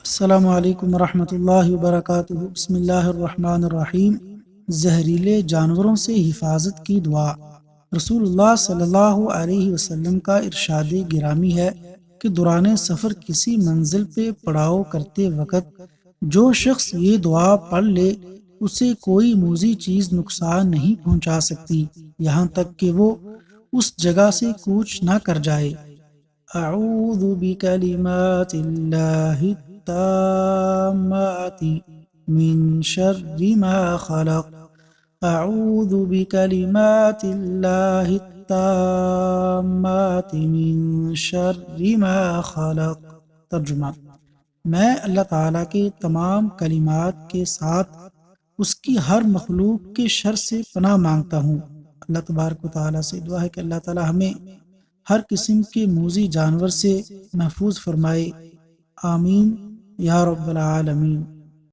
السلام علیکم ورحمۃ اللہ وبرکاتہ۔ بسم اللہ الرحمن الرحیم۔ زہریلے جانوروں سے حفاظت کی دعا۔ رسول اللہ صلی اللہ علیہ وسلم کا ارشاد گرامی ہے کہ دوران سفر کسی منزل پہ پڑاؤ کرتے وقت جو شخص یہ دعا پڑھ لے اسے کوئی موذی چیز نقصان نہیں پہنچا سکتی یہاں تک کہ وہ اس جگہ سے کوچ نہ کر جائے۔ اعوذ بکلمات اللہ التامات من شر ما خلق۔ اعوذ بکلمات اللہ التامات من شر ما خلق۔ ترجمہ: میں اللہ تعالیٰ کے تمام کلمات کے ساتھ اس کی ہر مخلوق کے شر سے پناہ مانگتا ہوں۔ اللہ تبارک و تعالیٰ سے دعا ہے کہ اللہ تعالیٰ ہمیں ہر قسم کے موذی جانور سے محفوظ فرمائے۔ آمین یا رب العالمین۔